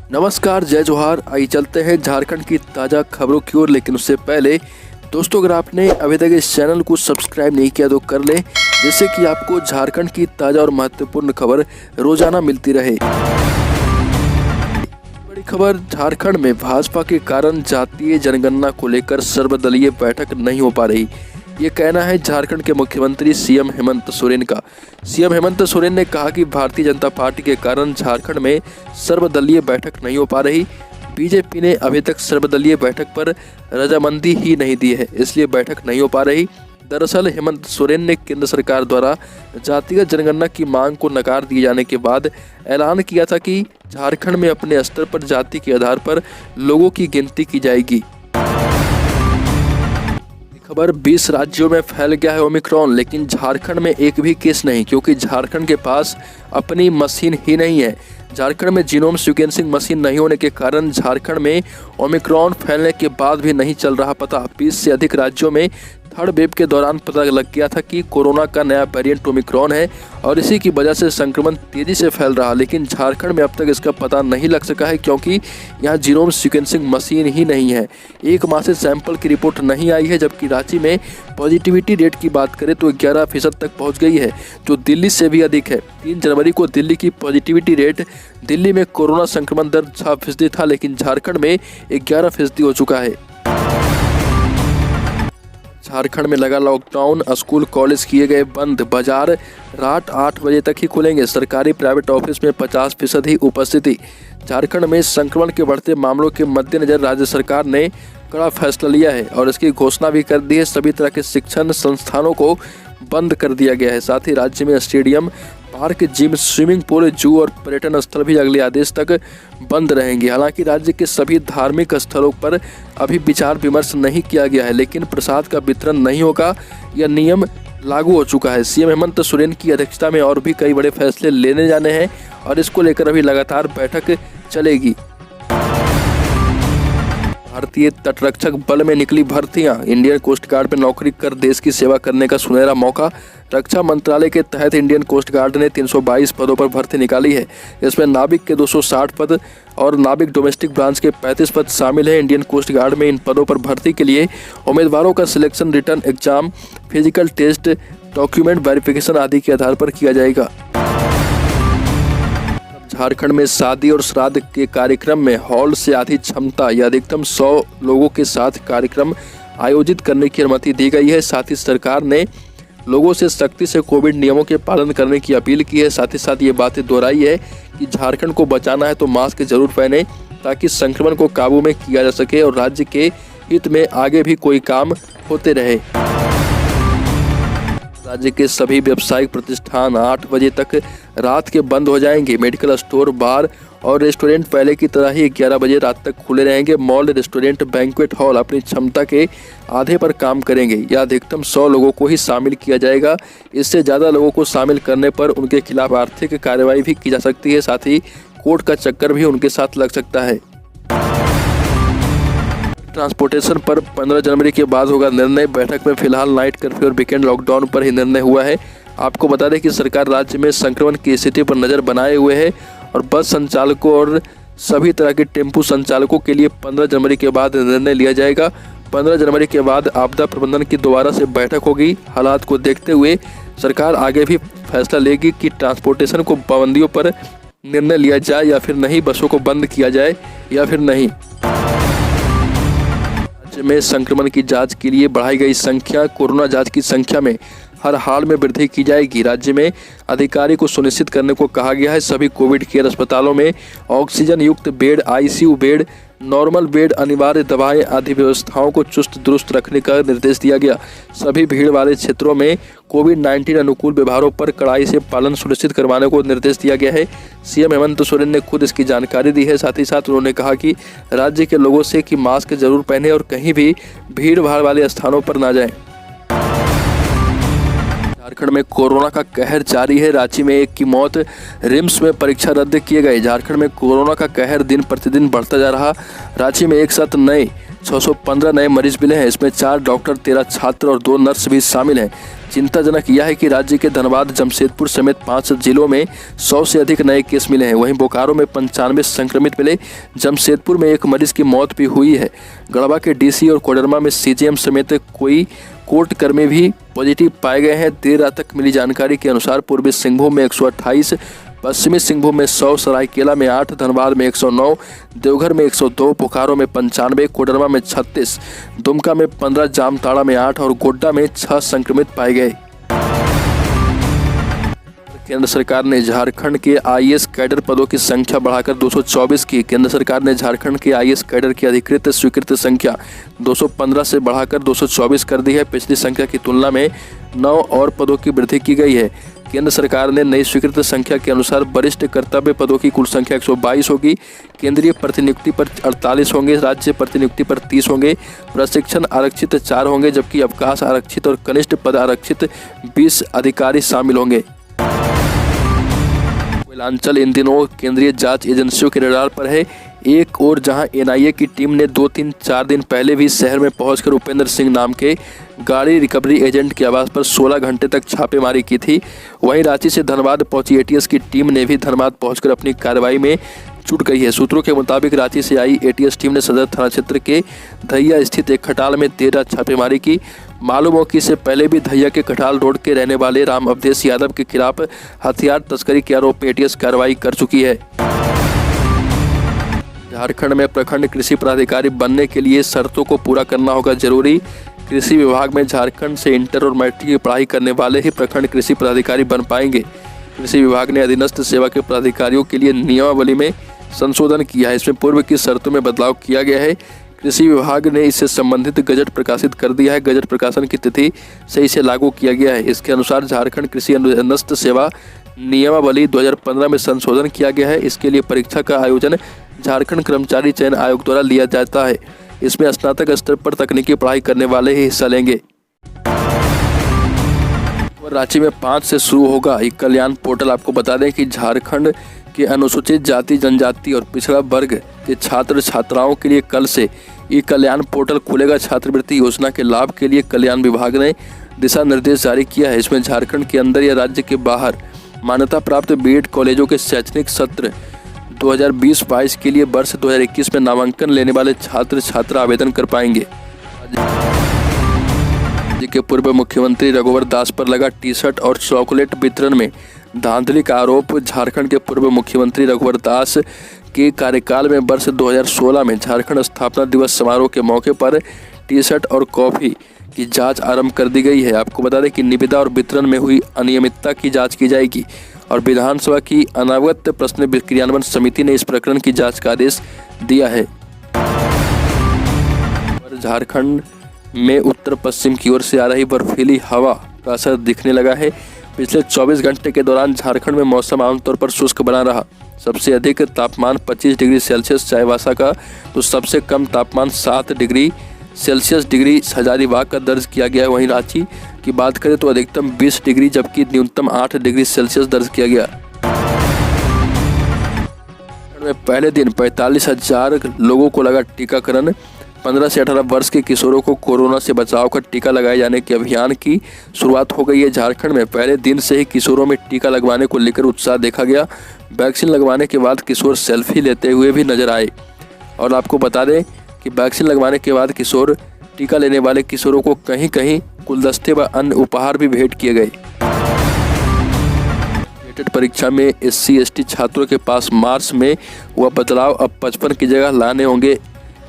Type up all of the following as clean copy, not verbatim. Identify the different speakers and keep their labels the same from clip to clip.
Speaker 1: नमस्कार, जय जोहार। आइए चलते हैं झारखंड की ताज़ा खबरों की ओर। लेकिन उससे पहले दोस्तों, अगर आपने अभी तक इस चैनल को सब्सक्राइब नहीं किया तो कर लें, जिससे कि आपको झारखंड की ताज़ा और महत्वपूर्ण खबर रोजाना मिलती रहे। बड़ी खबर, झारखंड में भाजपा के कारण जातीय जनगणना को लेकर सर्वदलीय बैठक नहीं हो पा रही। ये कहना है झारखंड के मुख्यमंत्री सीएम हेमंत सोरेन का। सीएम हेमंत सोरेन ने कहा कि भारतीय जनता पार्टी के कारण झारखंड में सर्वदलीय बैठक नहीं हो पा रही। बीजेपी ने अभी तक सर्वदलीय बैठक पर रजामंदी ही नहीं दी है, इसलिए बैठक नहीं हो पा रही। दरअसल हेमंत सोरेन ने केंद्र सरकार द्वारा जातिगत जनगणना की मांग को नकार दिए जाने के बाद ऐलान किया था कि झारखंड में अपने स्तर पर जाति के आधार पर लोगों की गिनती की जाएगी। खबर, 20 राज्यों में फैल गया है ओमिक्रॉन, लेकिन झारखंड में एक भी केस नहीं, क्योंकि झारखंड के पास अपनी मशीन ही नहीं है। झारखंड में जीनोम सीक्वेंसिंग मशीन नहीं होने के कारण झारखंड में ओमिक्रॉन फैलने के बाद भी नहीं चल रहा पता। 20 से अधिक राज्यों में थर्ड वेव के दौरान पता लग गया था कि कोरोना का नया वेरिएंट ओमिक्रॉन है और इसी की वजह से संक्रमण तेजी से फैल रहा। लेकिन झारखंड में अब तक इसका पता नहीं लग सका है, क्योंकि यहाँ जीनोम सीक्वेंसिंग मशीन ही नहीं है। एक माह से सैंपल की रिपोर्ट नहीं आई है, जबकि रांची में पॉजिटिविटी रेट की बात करें तो 11% तक पहुँच गई है, जो दिल्ली से भी अधिक है। 3 जनवरी को दिल्ली की पॉजिटिविटी रेट, दिल्ली में कोरोना संक्रमण दर 6% था, लेकिन झारखंड में 11% हो चुका है। झारखंड में लगा लॉकडाउन, स्कूल कॉलेज किए गए बंद, बाजार रात 8 बजे तक ही खुलेंगे। सरकारी प्राइवेट ऑफिस में 50% ही उपस्थिति। झारखंड में संक्रमण के बढ़ते मामलों के मद्देनजर राज्य सरकार ने कड़ा फैसला लिया है और इसकी घोषणा भी कर दी है। सभी तरह के शिक्षण संस्थानों को बंद कर दिया गया है। साथ ही राज्य में stadium, park, gym, swimming pool, जू और पर्यटन स्थल भी अगले आदेश तक बंद रहेंगे। हालांकि राज्य के सभी धार्मिक स्थलों पर अभी विचार विमर्श नहीं किया गया है, लेकिन प्रसाद का वितरण नहीं होगा, यह नियम लागू हो चुका है। सीएम हेमंत सोरेन की अध्यक्षता में और भी कई बड़े फैसले लेने जाने हैं और इसको लेकर अभी लगातार बैठक चलेगी। भारतीय तटरक्षक बल में निकली भर्तियां, इंडियन कोस्ट गार्ड में नौकरी कर देश की सेवा करने का सुनहरा मौका। रक्षा मंत्रालय के तहत इंडियन कोस्ट गार्ड ने 322 पदों पर भर्ती निकाली है। इसमें नाविक के 260 पद और नाविक डोमेस्टिक ब्रांच के 35 पद शामिल हैं। इंडियन कोस्ट गार्ड में इन पदों पर भर्ती के लिए उम्मीदवारों का selection written exam, physical test, document verification आदि के आधार पर किया जाएगा। झारखंड में शादी और श्राद्ध के कार्यक्रम में हॉल से आधी क्षमता या अधिकतम 100 लोगों के साथ कार्यक्रम आयोजित करने की अनुमति दी गई है। साथ ही सरकार ने लोगों से सख्ती से कोविड नियमों के पालन करने की अपील की है। साथ ही साथ ये बातें दोहराई है कि झारखंड को बचाना है तो मास्क जरूर पहने, ताकि संक्रमण को काबू में किया जा सके और राज्य के हित में आगे भी कोई काम होते रहे। राज्य के सभी व्यावसायिक प्रतिष्ठान 8 बजे तक रात के बंद हो जाएंगे। मेडिकल स्टोर, बार और रेस्टोरेंट पहले की तरह ही 11 बजे रात तक खुले रहेंगे। मॉल, रेस्टोरेंट, बैंक्वेट हॉल अपनी क्षमता के आधे पर काम करेंगे या अधिकतम 100 लोगों को ही शामिल किया जाएगा। इससे ज़्यादा लोगों को शामिल करने पर उनके खिलाफ आर्थिक कार्रवाई भी की जा सकती है। साथ ही कोर्ट का चक्कर भी उनके साथ लग सकता है। ट्रांसपोर्टेशन पर 15 जनवरी के बाद होगा निर्णय। बैठक में फिलहाल नाइट कर्फ्यू और वीकेंड लॉकडाउन पर ही निर्णय हुआ है। आपको बता दें कि सरकार राज्य में संक्रमण की स्थिति पर नज़र बनाए हुए है और बस संचालकों और सभी तरह के टेम्पू संचालकों के लिए 15 जनवरी के बाद निर्णय लिया जाएगा। 15 जनवरी के बाद आपदा प्रबंधन की दोबारा से बैठक होगी। हालात को देखते हुए सरकार आगे भी फैसला लेगी कि ट्रांसपोर्टेशन को पाबंदियों पर निर्णय लिया जाए या फिर नहीं, बसों को बंद किया जाए या फिर नहीं। राज्य में संक्रमण की जांच के लिए बढ़ाई गई संख्या, कोरोना जांच की संख्या में हर हाल में वृद्धि की जाएगी। राज्य में अधिकारी को सुनिश्चित करने को कहा गया है। सभी कोविड केयर अस्पतालों में ऑक्सीजन युक्त bed, ICU bed, normal bed, अनिवार्य दवाएं आदि व्यवस्थाओं को चुस्त दुरुस्त रखने का निर्देश दिया गया। सभी भीड़ वाले क्षेत्रों में कोविड-19 अनुकूल व्यवहारों पर कड़ाई से पालन सुनिश्चित करवाने को निर्देश दिया गया है। सीएम हेमंत सोरेन ने खुद इसकी जानकारी दी है। साथ ही साथ उन्होंने कहा कि राज्य के लोगों से कि मास्क जरूर पहने और कहीं भी भीड़ भाड़ वाले स्थानों पर ना जाएं। झारखंड में कोरोना का कहर जारी है। रांची में एक की मौत, रिम्स में परीक्षा रद्द किए गए। झारखंड में कोरोना का कहर दिन प्रतिदिन बढ़ता जा रहा। रांची में एक साथ 615 नए मरीज मिले हैं। इसमें 4 डॉक्टर, 13 छात्र और 2 नर्स भी शामिल हैं। चिंताजनक यह है कि राज्य के धनबाद, जमशेदपुर समेत 5 जिलों में 100 से अधिक नए केस मिले हैं। वहीं बोकारो में 95 संक्रमित मिले। जमशेदपुर में एक मरीज की मौत भी हुई है। गढ़वा के डीसी और कोडरमा में सीजीएम समेत कोई कोर्ट कर्मी भी पॉजिटिव पाए गए हैं। देर रात तक मिली जानकारी के अनुसार पूर्वी सिंहभूम में 128, पश्चिमी सिंहभूम में 100, सरायकेला में 8, धनबाद में 109, देवघर में 102, बोकारो में 95, कोडरमा में 36, दुमका में 15, जामताड़ा में 8 और गोड्डा में 6 संक्रमित पाए गए। केंद्र सरकार ने झारखंड के आईएएस कैडर पदों की संख्या बढ़ाकर 224 की। केंद्र सरकार ने झारखंड के आईएएस कैडर की अधिकृत स्वीकृत संख्या 215 से बढ़ाकर 224 कर दी है। पिछली संख्या की तुलना में 9 और पदों की वृद्धि की गई है। केंद्र सरकार ने नई स्वीकृत संख्या के अनुसार वरिष्ठ कर्तव्य पदों की कुल संख्या 122 होगी। केंद्रीय प्रतिनियुक्ति पर 48 होंगे, राज्य प्रतिनियुक्ति पर 30 होंगे, प्रशिक्षण आरक्षित 4 होंगे, जबकि अवकाश आरक्षित और कनिष्ठ पद आरक्षित 20 अधिकारी शामिल होंगे। कोयलांचल इन दिनों केंद्रीय जांच एजेंसियों के रडार पर है। एक और जहां एनआईए की टीम ने 2-3-4 दिन पहले भी शहर में पहुंचकर उपेंद्र सिंह नाम के गाड़ी रिकवरी एजेंट के आवास पर 16 घंटे तक छापेमारी की थी, वहीं रांची से धनबाद पहुंची एटीएस की टीम ने भी धनबाद पहुंचकर अपनी कार्रवाई में जुट गई है। सूत्रों के मुताबिक रांची से आई एटीएस टीम ने सदर थाना क्षेत्र के धैया स्थित एक खटाल में देर रात छापेमारी की। मालूम हो कि इससे पहले भी धैया के खटाल रोड के रहने वाले राम अवधेश यादव के खिलाफ हथियार तस्करी के आरोप में एटीएस कार्रवाई कर चुकी है। झारखंड में प्रखंड कृषि पदाधिकारी बनने के लिए शर्तों को पूरा करना होगा जरूरी। कृषि विभाग में झारखंड से इंटर और मैट्रिक की पढ़ाई करने वाले ही प्रखंड कृषि पदाधिकारी बन पाएंगे। कृषि विभाग ने अधीनस्थ सेवा के पदाधिकारियों के लिए नियमावली में संशोधन किया है। इसमें पूर्व की शर्तों में बदलाव किया गया है। कृषि विभाग ने इससे संबंधित गजट प्रकाशित कर दिया है। गजट प्रकाशन की तिथि से इसे लागू किया गया है। इसके अनुसार झारखंड कृषि अधीनस्थ सेवा नियमावली 2015 में संशोधन किया गया है। इसके लिए परीक्षा का आयोजन झारखंड कर्मचारी चयन आयोग द्वारा लिया जाता है। इसमें स्नातक स्तर पर तकनीकी पढ़ाई करने वाले ही हिस्सा लेंगे। रांची में 5 से शुरू होगा ई कल्याण पोर्टल। आपको बता दें कि झारखंड के अनुसूचित जाति, जनजाति और पिछड़ा वर्ग के छात्र छात्राओं के लिए कल से ई कल्याण पोर्टल खुलेगा। छात्रवृत्ति योजना के लाभ के लिए कल्याण विभाग ने दिशा निर्देश जारी किया है। इसमें झारखंड के अंदर या राज्य के बाहर मान्यता प्राप्त बीएड कॉलेजों के शैक्षणिक सत्र 2020-22 के लिए वर्ष 2021 में नामांकन लेने वाले छात्र छात्रा आवेदन कर पाएंगे। राज्य के पूर्व मुख्यमंत्री रघुवर दास पर लगा टी-शर्ट और चॉकलेट वितरण में धांधली का आरोप। झारखंड के पूर्व मुख्यमंत्री रघुवर दास के कार्यकाल में वर्ष 2016 में झारखंड स्थापना दिवस समारोह के मौके पर टी-शर्ट और कॉफी की जांच आरंभ कर दी गई है। आपको बता दें कि निविदा और वितरण में हुई अनियमितता की जांच की जाएगी और विधानसभा की अनावृत प्रश्न क्रियान्वयन समिति ने इस प्रकरण की जांच का आदेश दिया है। झारखंड में उत्तर पश्चिम की ओर से आ रही बर्फीली हवा का असर दिखने लगा है। पिछले 24 घंटे के दौरान झारखंड में मौसम आमतौर पर शुष्क बना रहा। सबसे अधिक तापमान 25 डिग्री सेल्सियस चाईबासा का, तो सबसे कम तापमान 7 डिग्री सेल्सियस हजारीबाग का दर्ज किया गया है। वहीं रांची की बात करें तो अधिकतम 20 डिग्री जबकि न्यूनतम 8 डिग्री सेल्सियस दर्ज किया गया। में पहले दिन 45,000 लोगों को लगा टीकाकरण। 15 से 18 वर्ष के किशोरों को कोरोना से बचाव का टीका लगाए जाने के अभियान की शुरुआत हो गई है। झारखंड में पहले दिन से ही किशोरों में टीका लगवाने को लेकर उत्साह देखा गया। वैक्सीन लगवाने के बाद किशोर सेल्फी लेते हुए भी नजर आए। और आपको बता दें कि वैक्सीन लगवाने के बाद किशोर टीका लेने वाले किशोरों को कहीं कहीं गुलदस्ते व अन्य उपहार भी भेंट किए गए। जेटेट परीक्षा में SC/ST छात्रों के पास मार्क्स में हुआ बदलाव। अब 55 की जगह लाने होंगे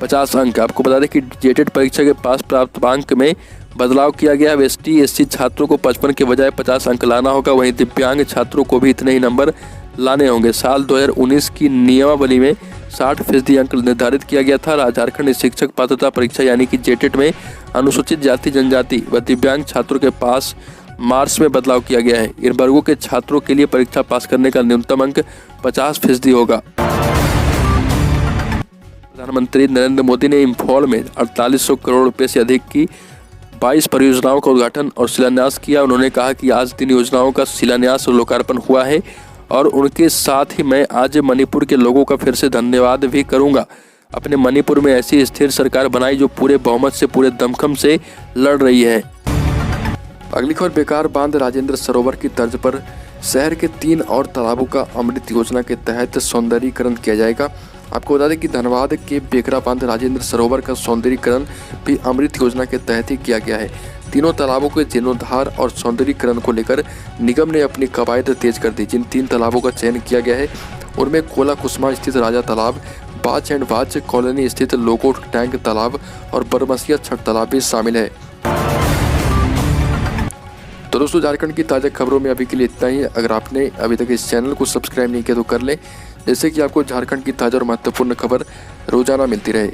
Speaker 1: 50 अंक। आपको बता दें कि जेटेट परीक्षा के पास प्राप्त अंक में बदलाव किया गया। अब ST/SC छात्रों को 55 के बजाय 50 अंक लाना होगा। वहीं दिव्यांग छात्रों को भी इतने ही नंबर लाने होंगे। साल 2019 की नियमावली में 60% अंक निर्धारित किया गया था। झारखंड शिक्षक पात्रता परीक्षा यानी कि जेटेट में अनुसूचित जाति, जनजाति व दिव्यांग छात्रों के पास मार्क्स में बदलाव किया गया है। इन वर्गों के छात्रों के लिए परीक्षा पास करने का न्यूनतम अंक 50% होगा। प्रधानमंत्री नरेंद्र मोदी ने इम्फॉल में 4800 करोड़ रुपए से अधिक की 22 परियोजनाओं का उद्घाटन और शिलान्यास किया। उन्होंने कहा कि आज 3 योजनाओं का शिलान्यास और लोकार्पण हुआ है और उनके साथ ही मैं आज मणिपुर के लोगों का फिर से धन्यवाद भी करूंगा। अपने मणिपुर में ऐसी स्थिर सरकार बनाई जो पूरे बहुमत से, पूरे दमखम से लड़ रही है। अगली खबर, बेकार बांध राजेंद्र सरोवर की तर्ज पर शहर के 3 और तालाबों का अमृत योजना के तहत सौंदर्यीकरण किया जाएगा। आपको बता दें कि धनबाद के बेकरा बांध राजेंद्र सरोवर का सौंदर्यीकरण भी अमृत योजना के तहत ही किया गया है। तीनों तालाबों के जीर्णोद्धार और सौंदर्यीकरण को लेकर निगम ने अपनी कवायद तेज कर दी। जिन 3 तालाबों का चयन किया गया है उनमें कोला कुसमा स्थित राजा तालाब, बाच एंड वाच कॉलोनी स्थित लोको टैंक तालाब और बरमसिया छठ तालाब भी शामिल है। तो दोस्तों, झारखंड की ताज़ा खबरों में अभी के लिए इतना ही। अगर आपने अभी तक इस चैनल को सब्सक्राइब नहीं किया तो कर लें, जिससे कि आपको झारखंड की ताज़ा और महत्वपूर्ण खबर रोजाना मिलती रहे।